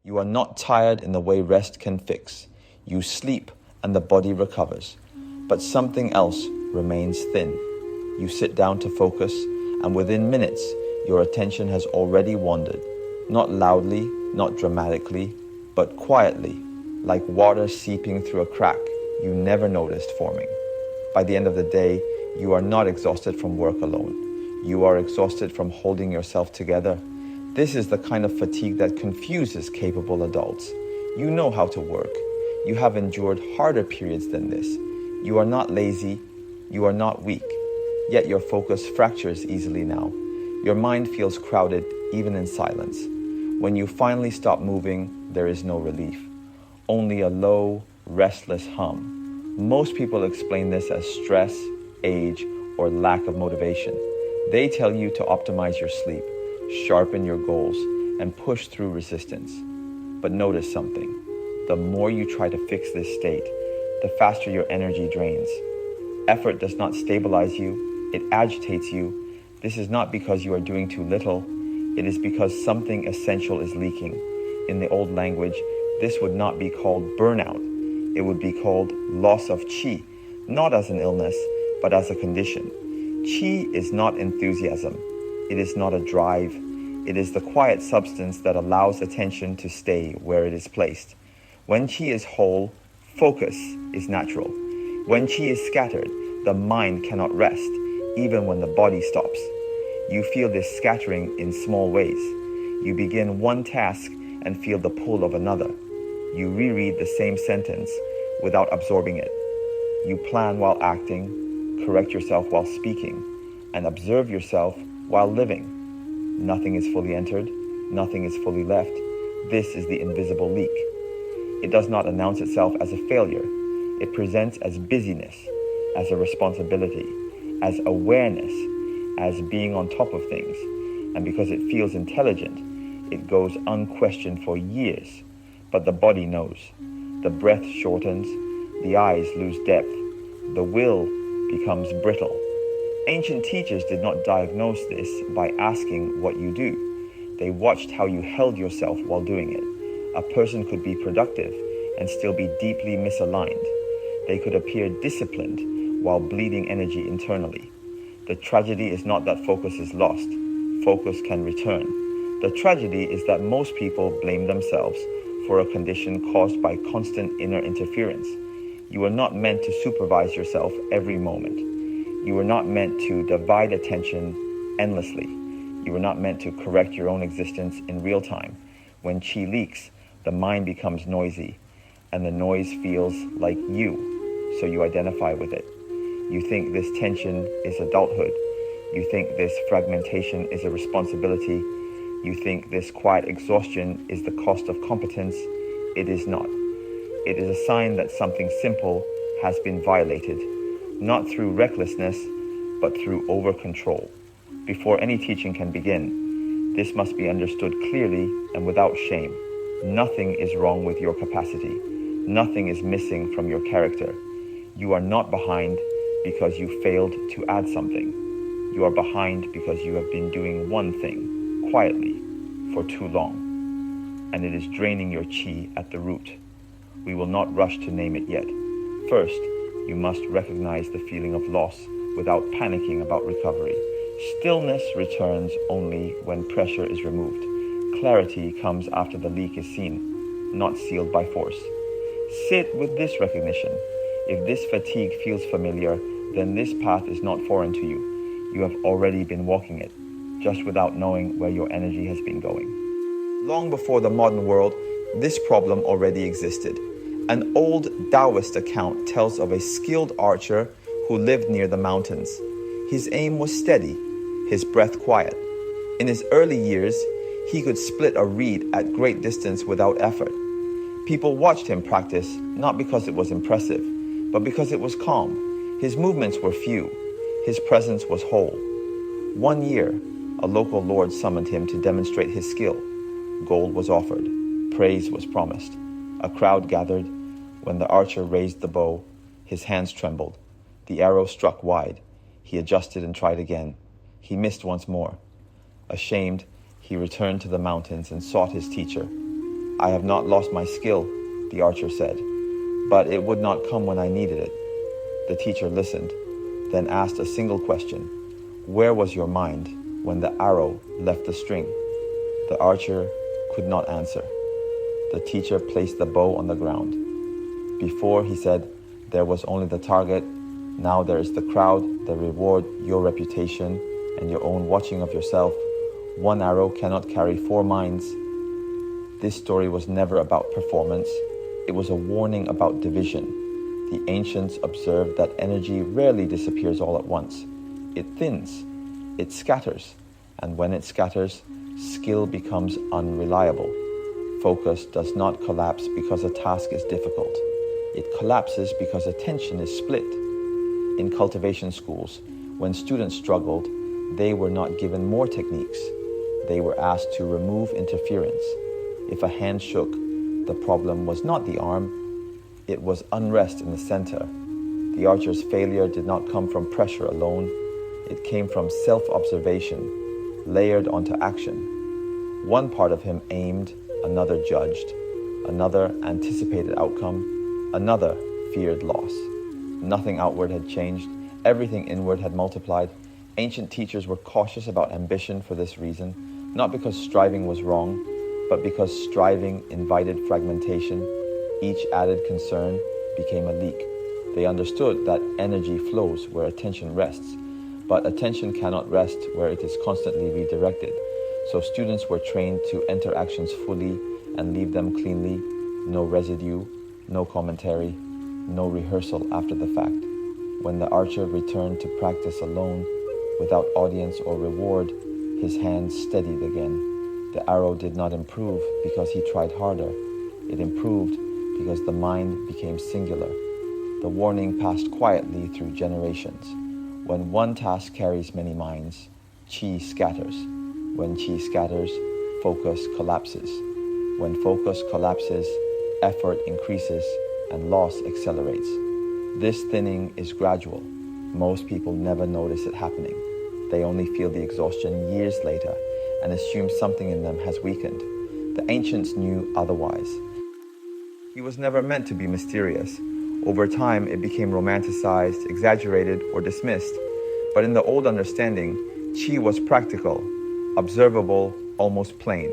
You are not tired in the way rest can fix. You sleep and the body recovers. But something else remains thin. You sit down to focus, and within minutes, your attention has already wandered. Not loudly, not dramatically, but quietly, like water seeping through a crack you never noticed forming. By the end of the day, you are not exhausted from work alone. You are exhausted from holding yourself together. This is the kind of fatigue that confuses capable adults. You know how to work. You have endured harder periods than this. You are not lazy. You are not weak. Yet your focus fractures easily now. Your mind feels crowded even in silence. When you finally stop moving, there is no relief. Only a low, restless hum. Most people explain this as stress, age, or lack of motivation. They tell you to optimize your sleep, sharpen your goals, and push through resistance. But notice something. The more you try to fix this state, the faster your energy drains. Effort does not stabilize you, it agitates you. This is not because you are doing too little, it is because something essential is leaking. In the old language, this would not be called burnout. It would be called loss of qi, not as an illness, but as a condition. Qi is not enthusiasm. It is not a drive. It is the quiet substance that allows attention to stay where it is placed. When qi is whole, focus is natural. When qi is scattered, the mind cannot rest, even when the body stops. You feel this scattering in small ways. You begin one task and feel the pull of another. You reread the same sentence without absorbing it. You plan while acting, correct yourself while speaking, and observe yourself while living. Nothing is fully entered, nothing is fully left. This is the invisible leak. It does not announce itself as a failure. It presents as busyness, as a responsibility, as awareness, as being on top of things. And because it feels intelligent, it goes unquestioned for years. But the body knows. The breath shortens, the eyes lose depth, the will becomes brittle. Ancient teachers did not diagnose this by asking what you do. They watched how you held yourself while doing it. A person could be productive and still be deeply misaligned. They could appear disciplined while bleeding energy internally. The tragedy is not that focus is lost. Focus can return. The tragedy is that most people blame themselves for a condition caused by constant inner interference. You are not meant to supervise yourself every moment. You are not meant to divide attention endlessly. You are not meant to correct your own existence in real time. When qi leaks, the mind becomes noisy, and the noise feels like you, so you identify with it. You think this tension is adulthood. You think this fragmentation is a responsibility. You think this quiet exhaustion is the cost of competence. It is not. It is a sign that something simple has been violated, not through recklessness, but through over-control. Before any teaching can begin, this must be understood clearly and without shame. Nothing is wrong with your capacity. Nothing is missing from your character. You are not behind because you failed to add something. You are behind because you have been doing one thing, quietly, for too long. And it is draining your qi at the root. We will not rush to name it yet. First, you must recognize the feeling of loss without panicking about recovery. Stillness returns only when pressure is removed. Clarity comes after the leak is seen, not sealed by force. Sit with this recognition. If this fatigue feels familiar, then this path is not foreign to you. You have already been walking it, just without knowing where your energy has been going. Long before the modern world, this problem already existed. An old Taoist account tells of a skilled archer who lived near the mountains. His aim was steady, his breath quiet. In his early years, he could split a reed at great distance without effort. People watched him practice, not because it was impressive, but because it was calm. His movements were few. His presence was whole. One year, a local lord summoned him to demonstrate his skill. Gold was offered. Praise was promised. A crowd gathered. When the archer raised the bow, his hands trembled. The arrow struck wide. He adjusted and tried again. He missed once more. Ashamed, he returned to the mountains and sought his teacher. I have not lost my skill, the archer said, but it would not come when I needed it. The teacher listened, then asked a single question. Where was your mind when the arrow left the string? The archer could not answer. The teacher placed the bow on the ground. Before, he said, there was only the target. Now there is the crowd, the reward, your reputation, and your own watching of yourself. One arrow cannot carry 4 minds. This story was never about performance. It was a warning about division. The ancients observed that energy rarely disappears all at once. It thins, it scatters, and when it scatters, skill becomes unreliable. Focus does not collapse because a task is difficult. It collapses because attention is split. In cultivation schools, when students struggled, they were not given more techniques. They were asked to remove interference. If a hand shook, the problem was not the arm, it was unrest in the center. The archer's failure did not come from pressure alone. It came from self-observation, layered onto action. One part of him aimed, another judged, another anticipated outcome, another feared loss. Nothing outward had changed, everything inward had multiplied. Ancient teachers were cautious about ambition for this reason, not because striving was wrong, but because striving invited fragmentation. Each added concern became a leak. They understood that energy flows where attention rests, but attention cannot rest where it is constantly redirected. So students were trained to enter actions fully and leave them cleanly, no residue, no commentary, no rehearsal after the fact. When the archer returned to practice alone, without audience or reward, his hands steadied again. The arrow did not improve because he tried harder. It improved because the mind became singular. The warning passed quietly through generations. When one task carries many minds, chi scatters. When chi scatters, focus collapses. When focus collapses, effort increases and loss accelerates. This thinning is gradual. Most people never notice it happening. They only feel the exhaustion years later and assume something in them has weakened. The ancients knew otherwise. He was never meant to be mysterious. Over time, it became romanticized, exaggerated, or dismissed. But in the old understanding, chi was practical, observable, almost plain.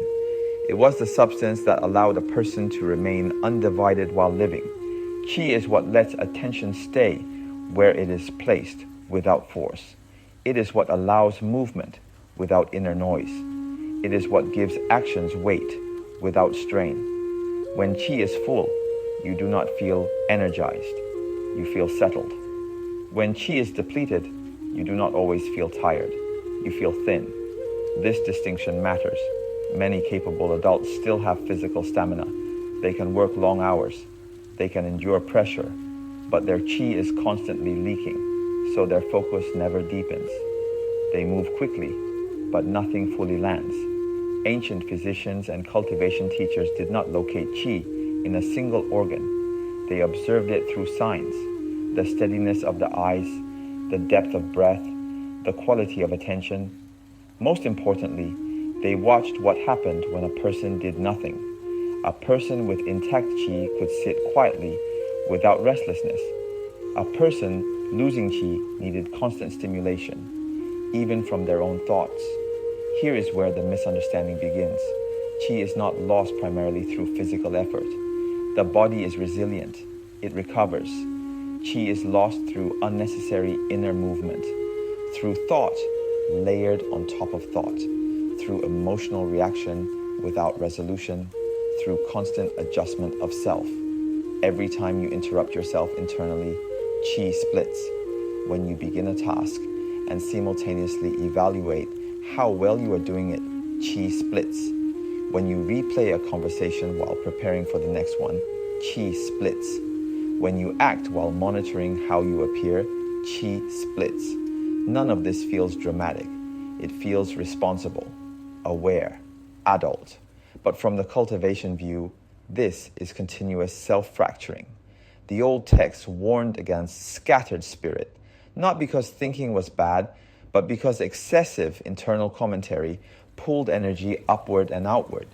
It was the substance that allowed a person to remain undivided while living. Chi is what lets attention stay where it is placed without force. It is what allows movement without inner noise. It is what gives actions weight without strain. When chi is full, you do not feel energized. You feel settled. When chi is depleted, you do not always feel tired. You feel thin. This distinction matters. Many capable adults still have physical stamina. They can work long hours. They can endure pressure, but their chi is constantly leaking, so their focus never deepens. They move quickly, but nothing fully lands. Ancient physicians and cultivation teachers did not locate chi in a single organ. They observed it through signs, the steadiness of the eyes, the depth of breath, the quality of attention. Most importantly, they watched what happened when a person did nothing. A person with intact chi could sit quietly without restlessness. A person losing chi needed constant stimulation, even from their own thoughts. Here is where the misunderstanding begins. Chi is not lost primarily through physical effort. The body is resilient. It recovers. Chi is lost through unnecessary inner movement, through thought layered on top of thought, through emotional reaction without resolution, through constant adjustment of self. Every time you interrupt yourself internally, chi splits. When you begin a task and simultaneously evaluate how well you are doing it, chi splits. When you replay a conversation while preparing for the next one, chi splits. When you act while monitoring how you appear, chi splits. None of this feels dramatic. It feels responsible, aware, adult. But from the cultivation view, this is continuous self-fracturing. The old texts warned against scattered spirit, not because thinking was bad, but because excessive internal commentary pulled energy upward and outward.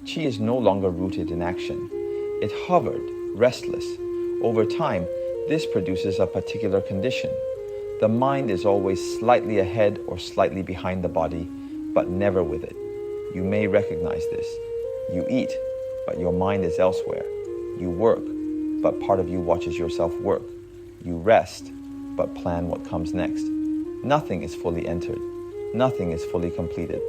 Qi is no longer rooted in action. It hovered, restless. Over time, this produces a particular condition. The mind is always slightly ahead or slightly behind the body, but never with it. You may recognize this. You eat, but your mind is elsewhere. You work, but part of you watches yourself work. You rest, but plan what comes next. Nothing is fully entered. Nothing is fully completed.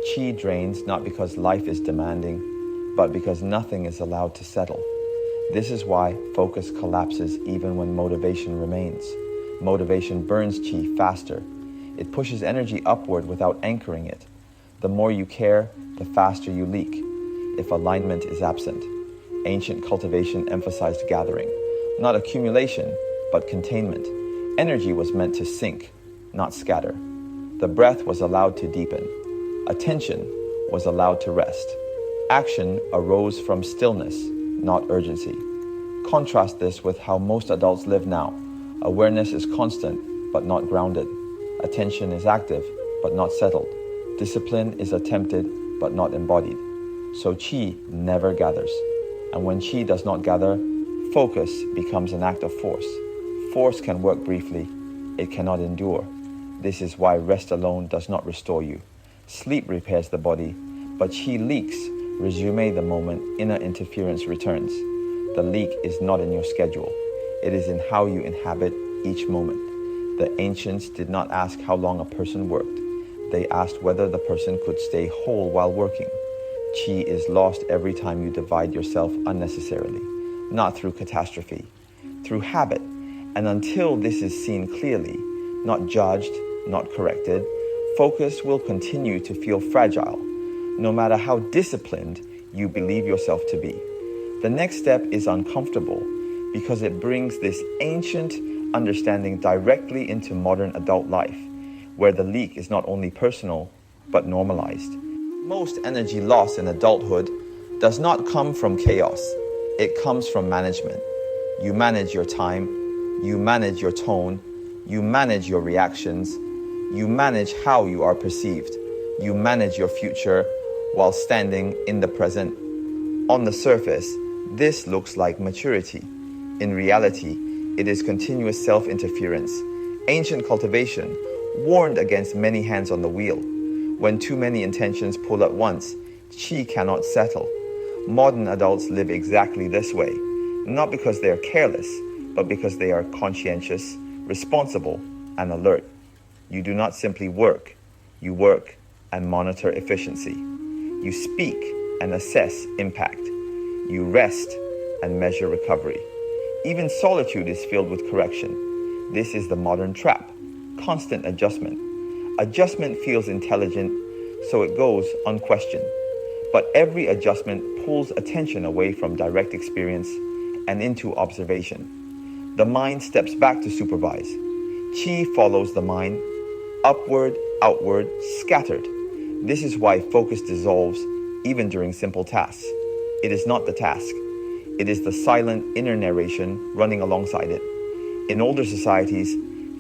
Qi drains not because life is demanding, but because nothing is allowed to settle. This is why focus collapses even when motivation remains. Motivation burns qi faster. It pushes energy upward without anchoring it. The more you care, the faster you leak, if alignment is absent. Ancient cultivation emphasized gathering, not accumulation, but containment. Energy was meant to sink, not scatter. The breath was allowed to deepen. Attention was allowed to rest. Action arose from stillness, not urgency. Contrast this with how most adults live now. Awareness is constant, but not grounded. Attention is active, but not settled. Discipline is attempted, but not embodied. So qi never gathers. And when qi does not gather, focus becomes an act of force. Force can work briefly. It cannot endure. This is why rest alone does not restore you. Sleep repairs the body, but qi leaks. Resume the moment inner interference returns. The leak is not in your schedule. It is in how you inhabit each moment. The ancients did not ask how long a person worked. They asked whether the person could stay whole while working. Qi is lost every time you divide yourself unnecessarily, not through catastrophe, through habit. And until this is seen clearly, not judged, not corrected, focus will continue to feel fragile, no matter how disciplined you believe yourself to be. The next step is uncomfortable because it brings this ancient understanding directly into modern adult life, where the leak is not only personal, but normalized. Most energy loss in adulthood does not come from chaos. It comes from management. You manage your time, you manage your tone, you manage your reactions, you manage how you are perceived, you manage your future while standing in the present. On the surface, this looks like maturity. In reality, it is continuous self-interference. Ancient cultivation warned against many hands on the wheel. When too many intentions pull at once, qi cannot settle. Modern adults live exactly this way, not because they are careless, but because they are conscientious, responsible, and alert. You do not simply work. You work and monitor efficiency. You speak and assess impact. You rest and measure recovery. Even solitude is filled with correction. This is the modern trap. Constant adjustment. Adjustment feels intelligent, so it goes unquestioned. But every adjustment pulls attention away from direct experience and into observation. The mind steps back to supervise. Qi follows the mind, upward, outward, scattered. This is why focus dissolves even during simple tasks. It is not the task. It is the silent inner narration running alongside it. In older societies,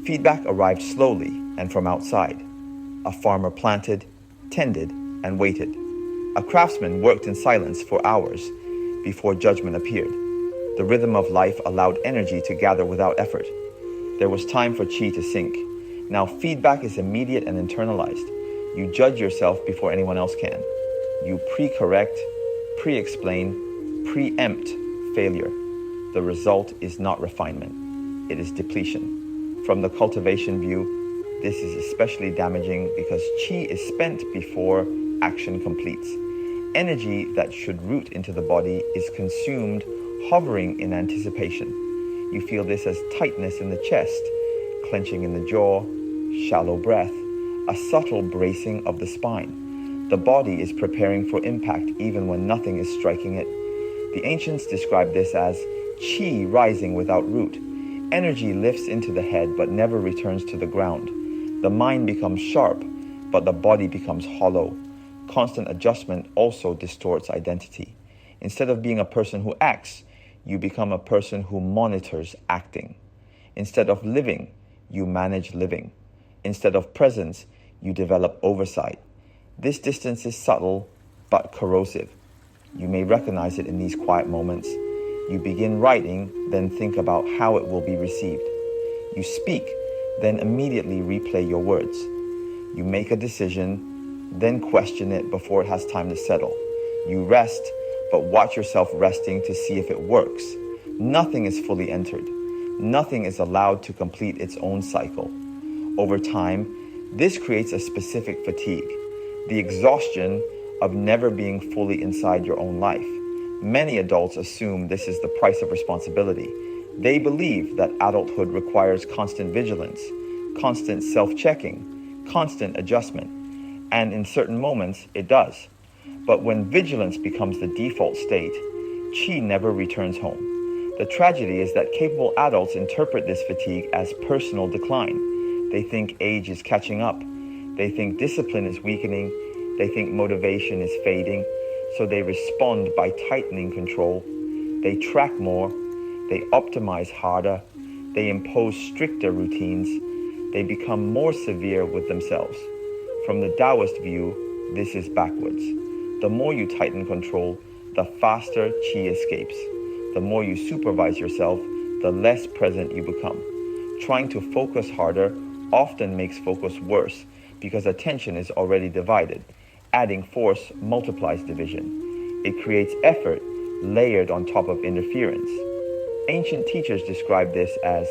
feedback arrived slowly and from outside. A farmer planted, tended, and waited. A craftsman worked in silence for hours before judgment appeared. The rhythm of life allowed energy to gather without effort. There was time for qi to sink. Now feedback is immediate and internalized. You judge yourself before anyone else can. You pre-correct, pre-explain, preempt failure. The result is not refinement. It is depletion. From the cultivation view, this is especially damaging because qi is spent before action completes. Energy that should root into the body is consumed hovering in anticipation. You feel this as tightness in the chest, clenching in the jaw, shallow breath, a subtle bracing of the spine. The body is preparing for impact even when nothing is striking it. The ancients described this as qi rising without root. Energy lifts into the head but never returns to the ground. The mind becomes sharp, but the body becomes hollow. Constant adjustment also distorts identity. Instead of being a person who acts, you become a person who monitors acting. Instead of living, you manage living. Instead of presence, you develop oversight. This distance is subtle but corrosive. You may recognize it in these quiet moments. You begin writing, then think about how it will be received. You speak, then immediately replay your words. You make a decision, then question it before it has time to settle. You rest, but watch yourself resting to see if it works. Nothing is fully entered. Nothing is allowed to complete its own cycle. Over time, this creates a specific fatigue, the exhaustion of never being fully inside your own life. Many adults assume this is the price of responsibility. They believe that adulthood requires constant vigilance, constant self-checking, constant adjustment, and in certain moments it does. But when vigilance becomes the default state, chi never returns home. The tragedy is that capable adults interpret this fatigue as personal decline. They think age is catching up. They think discipline is weakening. They think motivation is fading. So they respond by tightening control. They track more. They optimize harder. They impose stricter routines. They become more severe with themselves. From the Taoist view, this is backwards. The more you tighten control, the faster chi escapes. The more you supervise yourself, the less present you become. Trying to focus harder often makes focus worse because attention is already divided. Adding force multiplies division. It creates effort layered on top of interference. Ancient teachers describe this as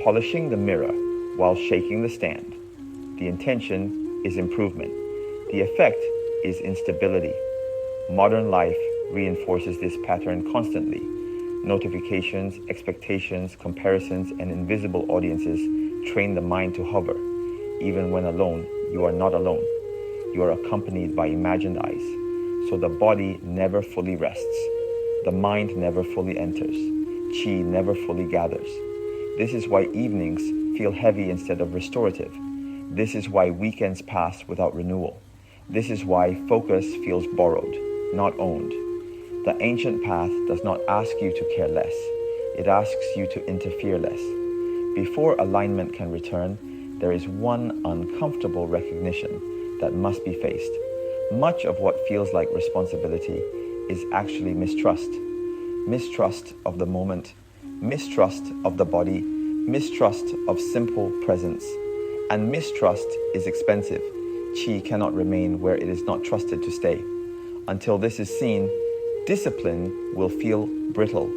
polishing the mirror while shaking the stand. The intention is improvement. The effect is instability. Modern life reinforces this pattern constantly. Notifications, expectations, comparisons, and invisible audiences train the mind to hover. Even when alone, you are not alone. You are accompanied by imagined eyes. So the body never fully rests. The mind never fully enters. Chi never fully gathers. This is why evenings feel heavy instead of restorative. This is why weekends pass without renewal. This is why focus feels borrowed, not owned. The ancient path does not ask you to care less. It asks you to interfere less. Before alignment can return, there is one uncomfortable recognition that must be faced. Much of what feels like responsibility is actually mistrust. Mistrust of the moment, mistrust of the body, mistrust of simple presence. And mistrust is expensive. Chi cannot remain where it is not trusted to stay. Until this is seen, discipline will feel brittle,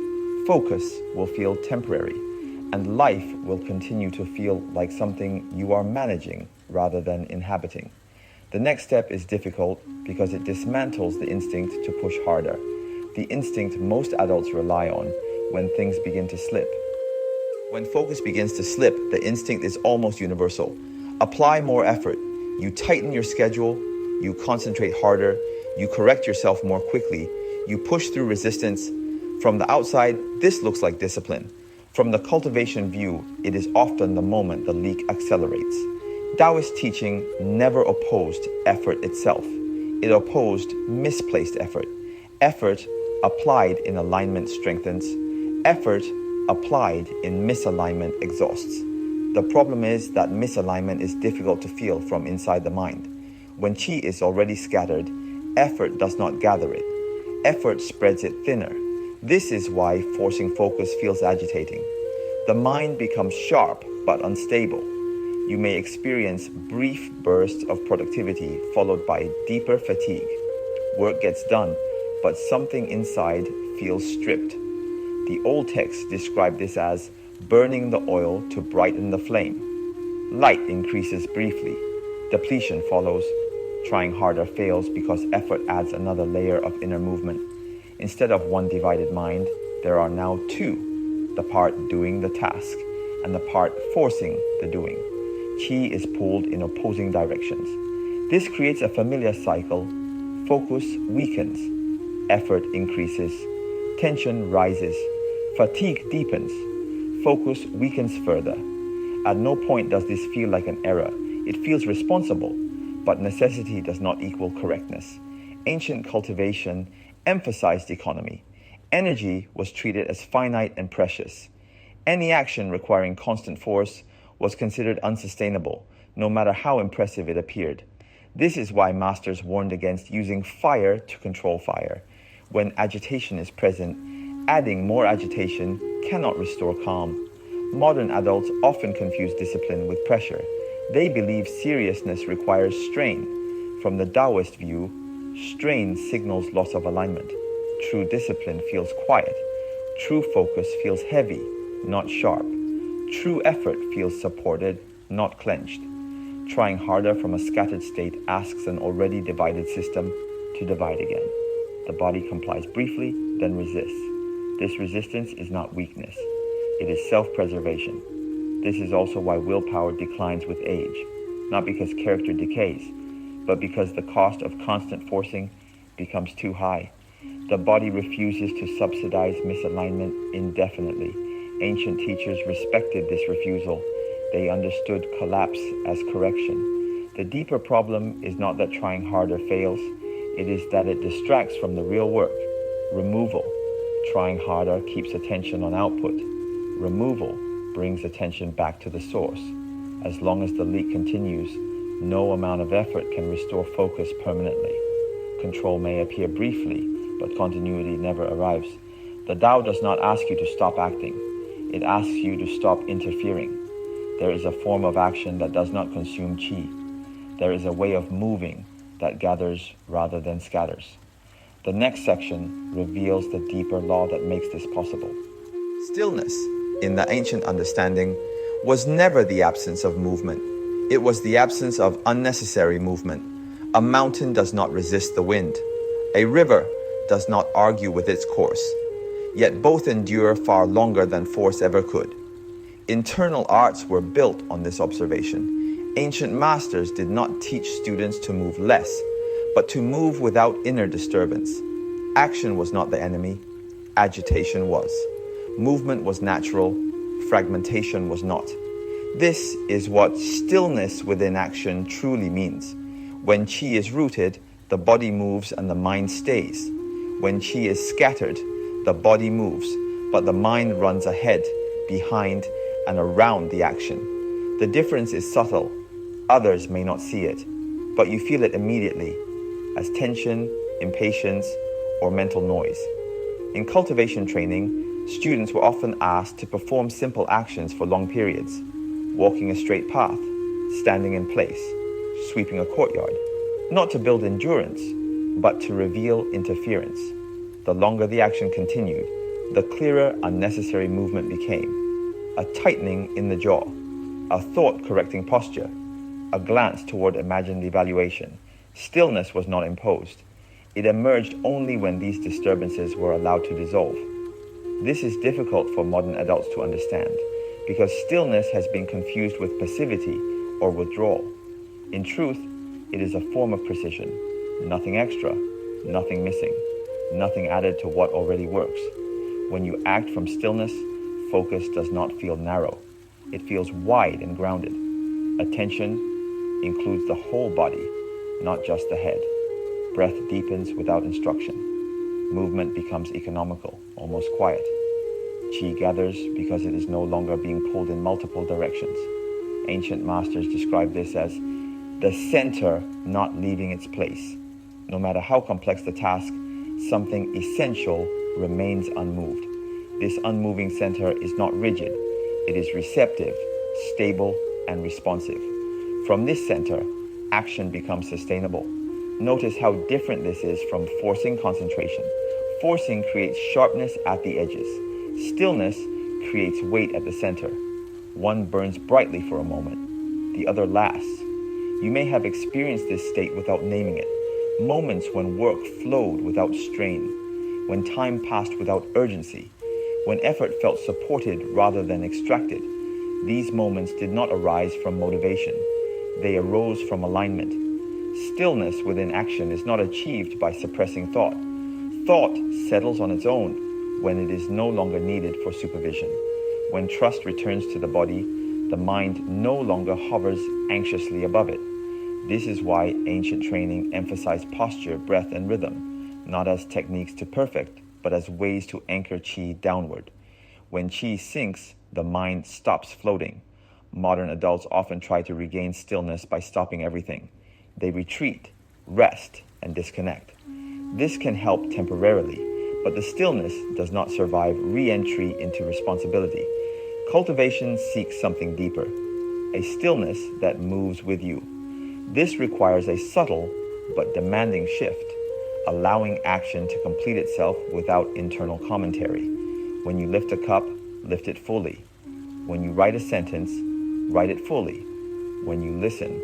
focus will feel temporary, and life will continue to feel like something you are managing rather than inhabiting. The next step is difficult because it dismantles the instinct to push harder, the instinct most adults rely on when things begin to slip. When focus begins to slip, the instinct is almost universal. Apply more effort. You tighten your schedule, you concentrate harder, you correct yourself more quickly, you push through resistance. From the outside, this looks like discipline. From the cultivation view, it is often the moment the leak accelerates. Taoist teaching never opposed effort itself. It opposed misplaced effort. Effort applied in alignment strengthens. Effort applied in misalignment exhausts. The problem is that misalignment is difficult to feel from inside the mind. When chi is already scattered, effort does not gather it. Effort spreads it thinner. This is why forcing focus feels agitating. The mind becomes sharp but unstable. You may experience brief bursts of productivity followed by deeper fatigue. Work gets done, but something inside feels stripped. The old texts describe this as burning the oil to brighten the flame. Light increases briefly. Depletion follows. Trying harder fails because effort adds another layer of inner movement. Instead of one divided mind, there are now two, the part doing the task and the part forcing the doing. Chi is pulled in opposing directions. This creates a familiar cycle. Focus weakens. Effort increases. Tension rises. Fatigue deepens. Focus weakens further. At no point does this feel like an error. It feels responsible. But necessity does not equal correctness. Ancient cultivation emphasized economy. Energy was treated as finite and precious. Any action requiring constant force was considered unsustainable, no matter how impressive it appeared. This is why masters warned against using fire to control fire. When agitation is present, adding more agitation cannot restore calm. Modern adults often confuse discipline with pressure. They believe seriousness requires strain. From the Taoist view, strain signals loss of alignment. True discipline feels quiet. True focus feels heavy, not sharp. True effort feels supported, not clenched. Trying harder from a scattered state asks an already divided system to divide again. The body complies briefly, then resists. This resistance is not weakness. It is self-preservation. This is also why willpower declines with age, not because character decays, but because the cost of constant forcing becomes too high. The body refuses to subsidize misalignment indefinitely. Ancient teachers respected this refusal. They understood collapse as correction. The deeper problem is not that trying harder fails. It is that it distracts from the real work. Removal. Trying harder keeps attention on output. Removal brings attention back to the source. As long as the leak continues, no amount of effort can restore focus permanently. Control may appear briefly, but continuity never arrives. The Tao does not ask you to stop acting. It asks you to stop interfering. There is a form of action that does not consume qi. There is a way of moving that gathers rather than scatters. The next section reveals the deeper law that makes this possible. Stillness, in the ancient understanding, was never the absence of movement. It was the absence of unnecessary movement. A mountain does not resist the wind. A river does not argue with its course. Yet both endure far longer than force ever could. Internal arts were built on this observation. Ancient masters did not teach students to move less, but to move without inner disturbance. Action was not the enemy, agitation was. Movement was natural, fragmentation was not. This is what stillness within action truly means. When qi is rooted, the body moves and the mind stays. When qi is scattered, the body moves, but the mind runs ahead, behind, and around the action. The difference is subtle. Others may not see it, but you feel it immediately, as tension, impatience, or mental noise. In cultivation training, students were often asked to perform simple actions for long periods: walking a straight path, standing in place, sweeping a courtyard, not to build endurance, but to reveal interference. The longer the action continued, the clearer unnecessary movement became. A tightening in the jaw, a thought correcting posture, a glance toward imagined evaluation. Stillness was not imposed. It emerged only when these disturbances were allowed to dissolve. This is difficult for modern adults to understand, because stillness has been confused with passivity or withdrawal. In truth, it is a form of precision. Nothing extra, nothing missing, nothing added to what already works. When you act from stillness, focus does not feel narrow. It feels wide and grounded. Attention includes the whole body, not just the head. Breath deepens without instruction. Movement becomes economical, almost quiet. Qi gathers because it is no longer being pulled in multiple directions. Ancient masters describe this as the center not leaving its place. No matter how complex the task, something essential remains unmoved. This unmoving center is not rigid. It is receptive, stable, and responsive. From this center, action becomes sustainable. Notice how different this is from forcing concentration. Forcing creates sharpness at the edges. Stillness creates weight at the center. One burns brightly for a moment. The other lasts. You may have experienced this state without naming it. Moments when work flowed without strain. When time passed without urgency. When effort felt supported rather than extracted. These moments did not arise from motivation. They arose from alignment. Stillness within action is not achieved by suppressing thought. Thought settles on its own when it is no longer needed for supervision. When trust returns to the body, the mind no longer hovers anxiously above it. This is why ancient training emphasized posture, breath, and rhythm, not as techniques to perfect, but as ways to anchor qi downward. When qi sinks, the mind stops floating. Modern adults often try to regain stillness by stopping everything. They retreat, rest, and disconnect. This can help temporarily, but the stillness does not survive re-entry into responsibility. Cultivation seeks something deeper, a stillness that moves with you. This requires a subtle but demanding shift, allowing action to complete itself without internal commentary. When you lift a cup, lift it fully. When you write a sentence, write it fully. When you listen,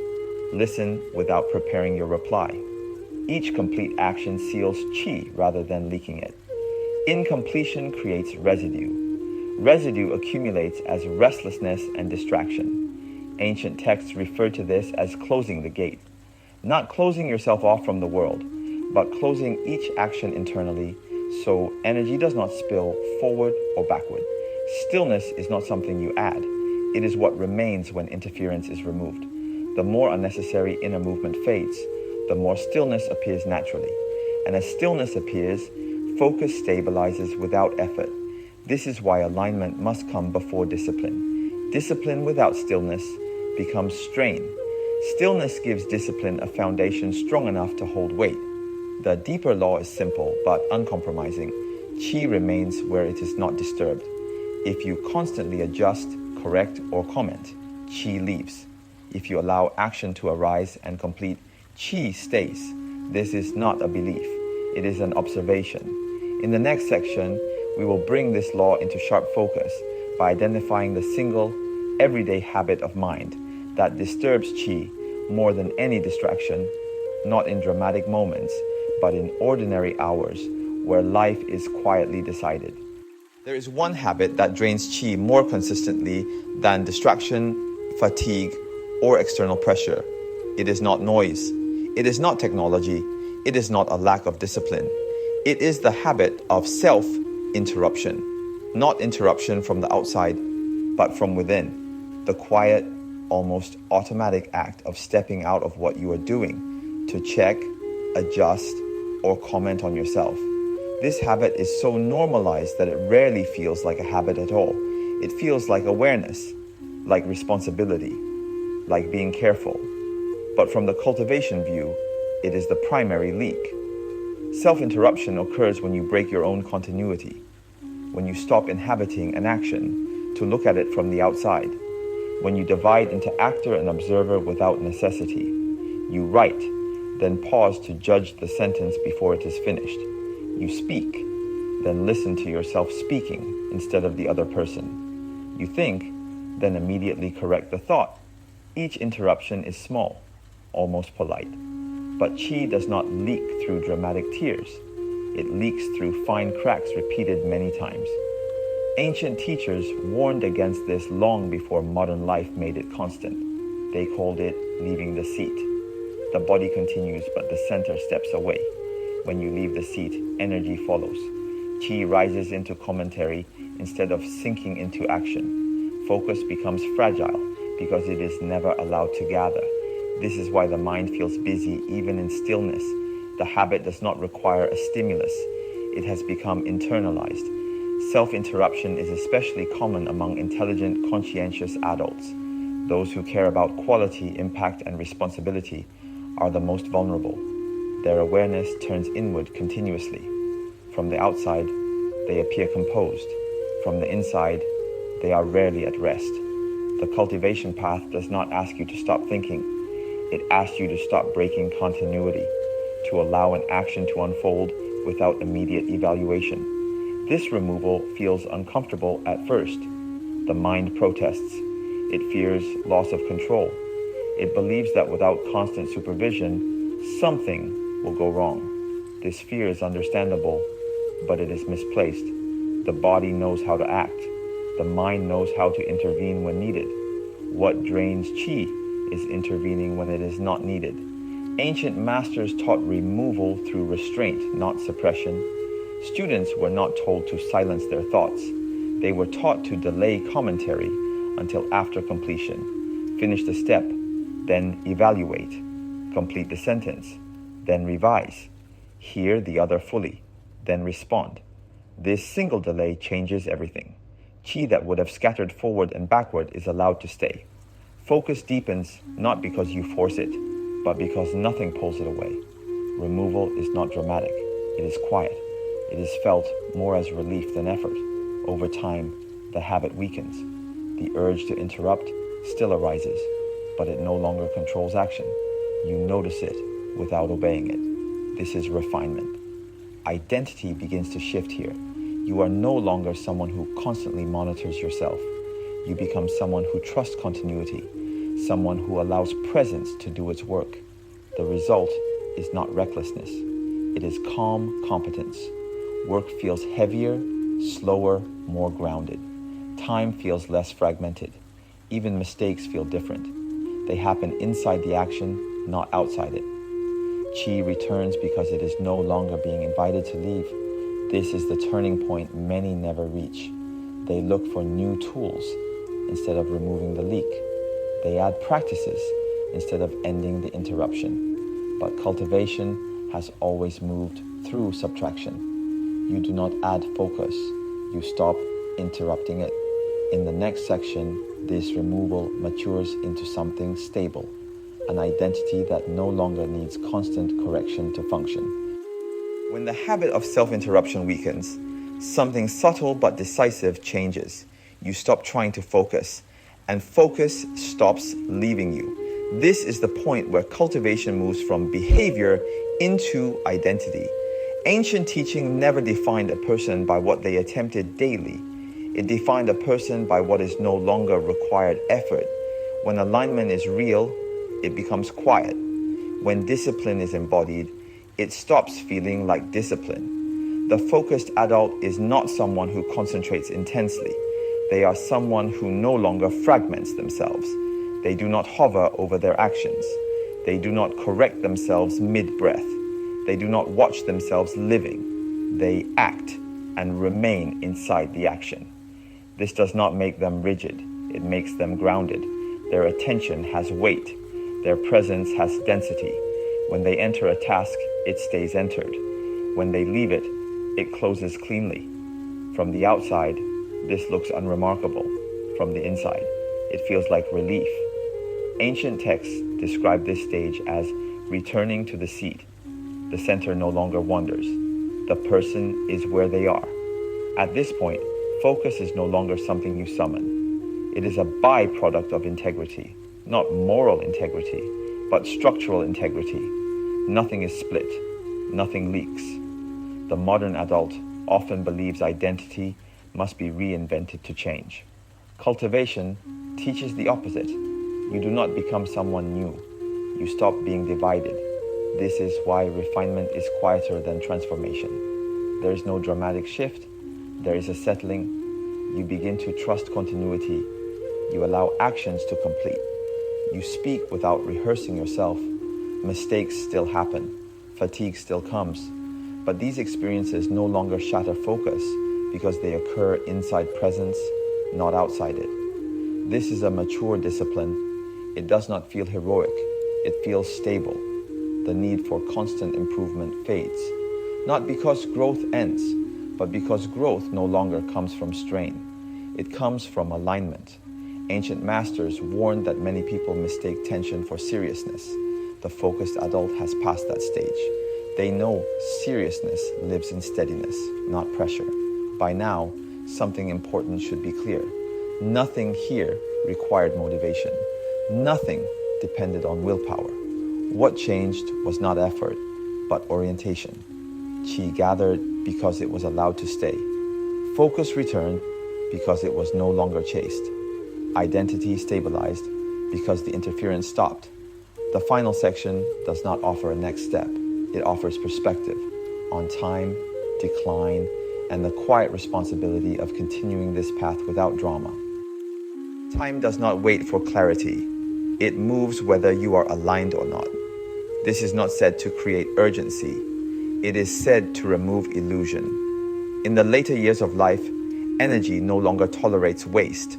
listen without preparing your reply. Each complete action seals chi rather than leaking it. Incompletion creates residue. Residue accumulates as restlessness and distraction. Ancient texts refer to this as closing the gate. Not closing yourself off from the world, but closing each action internally so energy does not spill forward or backward. Stillness is not something you add. It is what remains when interference is removed. The more unnecessary inner movement fades, the more stillness appears naturally. And as stillness appears, focus stabilizes without effort. This is why alignment must come before discipline. Discipline without stillness becomes strain. Stillness gives discipline a foundation strong enough to hold weight. The deeper law is simple but uncompromising. Qi remains where it is not disturbed. If you constantly adjust, correct, or comment, Qi leaves. If you allow action to arise and complete, Qi stays. This is not a belief. It is an observation. In the next section, we will bring this law into sharp focus by identifying the single, everyday habit of mind that disturbs Qi more than any distraction, not in dramatic moments, but in ordinary hours where life is quietly decided. There is one habit that drains Qi more consistently than distraction, fatigue, or external pressure. It is not noise. It is not technology. It is not a lack of discipline. It is the habit of self-interruption. Not interruption from the outside, but from within. The quiet, almost automatic act of stepping out of what you are doing to check, adjust, or comment on yourself. This habit is so normalized that it rarely feels like a habit at all. It feels like awareness, like responsibility, like being careful. But from the cultivation view, it is the primary leak. Self-interruption occurs when you break your own continuity, when you stop inhabiting an action to look at it from the outside, when you divide into actor and observer without necessity. You write, then pause to judge the sentence before it is finished. You speak, then listen to yourself speaking instead of the other person. You think, then immediately correct the thought. Each interruption is small, almost polite. But Qi does not leak through dramatic tears. It leaks through fine cracks repeated many times. Ancient teachers warned against this long before modern life made it constant. They called it leaving the seat. The body continues, but the center steps away. When you leave the seat, energy follows. Qi rises into commentary instead of sinking into action. Focus becomes fragile because it is never allowed to gather. This is why the mind feels busy even in stillness. The habit does not require a stimulus. It has become internalized. Self-interruption is especially common among intelligent, conscientious adults. Those who care about quality, impact, and responsibility are the most vulnerable. Their awareness turns inward continuously. From the outside, they appear composed. From the inside, they are rarely at rest. The cultivation path does not ask you to stop thinking. It asks you to stop breaking continuity, to allow an action to unfold without immediate evaluation. This removal feels uncomfortable at first. The mind protests. It fears loss of control. It believes that without constant supervision, something will go wrong. This fear is understandable, but it is misplaced. The body knows how to act. The mind knows how to intervene when needed. What drains Qi is intervening when it is not needed. Ancient masters taught removal through restraint, not suppression. Students were not told to silence their thoughts. They were taught to delay commentary until after completion. Finish the step, then evaluate. Complete the sentence, then revise. Hear the other fully, then respond. This single delay changes everything. Qi that would have scattered forward and backward is allowed to stay. Focus deepens not because you force it, but because nothing pulls it away. Removal is not dramatic. It is quiet. It is felt more as relief than effort. Over time, the habit weakens. The urge to interrupt still arises, but it no longer controls action. You notice it without obeying it. This is refinement. Identity begins to shift here. You are no longer someone who constantly monitors yourself. You become someone who trusts continuity, someone who allows presence to do its work. The result is not recklessness. It is calm competence. Work feels heavier, slower, more grounded. Time feels less fragmented. Even mistakes feel different. They happen inside the action, not outside it. Chi returns because it is no longer being invited to leave. This is the turning point many never reach. They look for new tools instead of removing the leak. They add practices instead of ending the interruption. But cultivation has always moved through subtraction. You do not add focus. You stop interrupting it. In the next section, this removal matures into something stable, an identity that no longer needs constant correction to function. When the habit of self-interruption weakens, something subtle but decisive changes. You stop trying to focus, and focus stops leaving you. This is the point where cultivation moves from behavior into identity. Ancient teaching never defined a person by what they attempted daily. It defined a person by what is no longer required effort. When alignment is real, it becomes quiet. When discipline is embodied, it stops feeling like discipline. The focused adult is not someone who concentrates intensely. They are someone who no longer fragments themselves. They do not hover over their actions. They do not correct themselves mid-breath. They do not watch themselves living. They act and remain inside the action. This does not make them rigid. It makes them grounded. Their attention has weight. Their presence has density. When they enter a task, it stays entered. When they leave it, it closes cleanly. From the outside, this looks unremarkable. From the inside, it feels like relief. Ancient texts describe this stage as returning to the seat. The center no longer wanders. The person is where they are. At this point, focus is no longer something you summon. It is a byproduct of integrity, not moral integrity, but structural integrity. Nothing is split. Nothing leaks. The modern adult often believes identity must be reinvented to change. Cultivation teaches the opposite. You do not become someone new. You stop being divided. This is why refinement is quieter than transformation. There is no dramatic shift. There is a settling. You begin to trust continuity. You allow actions to complete. You speak without rehearsing yourself. Mistakes still happen. Fatigue still comes. But these experiences no longer shatter focus because they occur inside presence, not outside it. This is a mature discipline. It does not feel heroic. It feels stable. The need for constant improvement fades. Not because growth ends, but because growth no longer comes from strain. It comes from alignment. Ancient masters warned that many people mistake tension for seriousness. The focused adult has passed that stage. They know seriousness lives in steadiness, not pressure. By now, something important should be clear. Nothing here required motivation. Nothing depended on willpower. What changed was not effort, but orientation. Qi gathered because it was allowed to stay. Focus returned because it was no longer chased. Identity stabilized because the interference stopped. The final section does not offer a next step. It offers perspective on time, decline, and the quiet responsibility of continuing this path without drama. Time does not wait for clarity. It moves whether you are aligned or not. This is not said to create urgency. It is said to remove illusion. In the later years of life, energy no longer tolerates waste.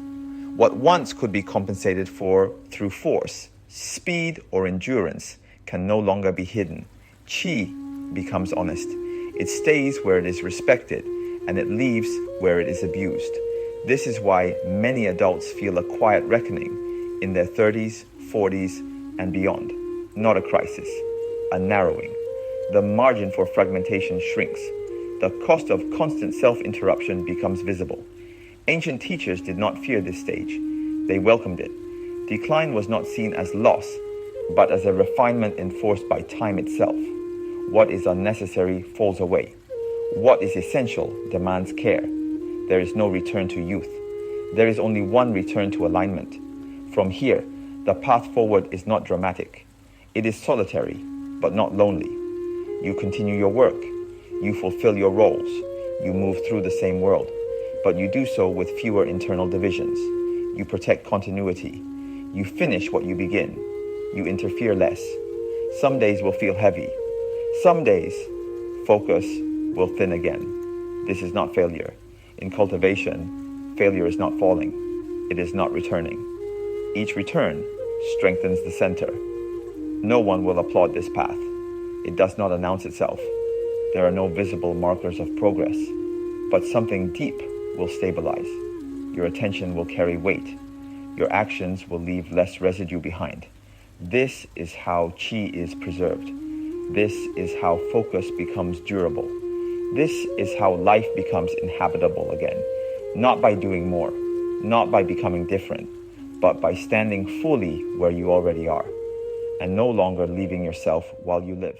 What once could be compensated for through force, speed, or endurance can no longer be hidden. Qi becomes honest. It stays where it is respected, and it leaves where it is abused. This is why many adults feel a quiet reckoning in their 30s, 40s, and beyond. Not a crisis, a narrowing. the margin for fragmentation shrinks. The cost of constant self-interruption becomes visible. Ancient teachers did not fear this stage. They welcomed it. Decline was not seen as loss, but as a refinement enforced by time itself. What is unnecessary falls away. What is essential demands care. There is no return to youth. There is only one return to alignment. From here, the path forward is not dramatic. It is solitary, but not lonely. You continue your work. You fulfill your roles. You move through the same world, but you do so with fewer internal divisions. You protect continuity. You finish what you begin. You interfere less. Some days will feel heavy. Some days, focus will thin again. This is not failure. In cultivation, failure is not falling. It is not returning. Each return strengthens the center. No one will applaud this path. It does not announce itself. There are no visible markers of progress, but something deep will stabilize. Your attention will carry weight. Your actions will leave less residue behind. This is how chi is preserved. This is how focus becomes durable. This is how life becomes inhabitable again, not by doing more, not by becoming different, but by standing fully where you already are, and no longer leaving yourself while you live.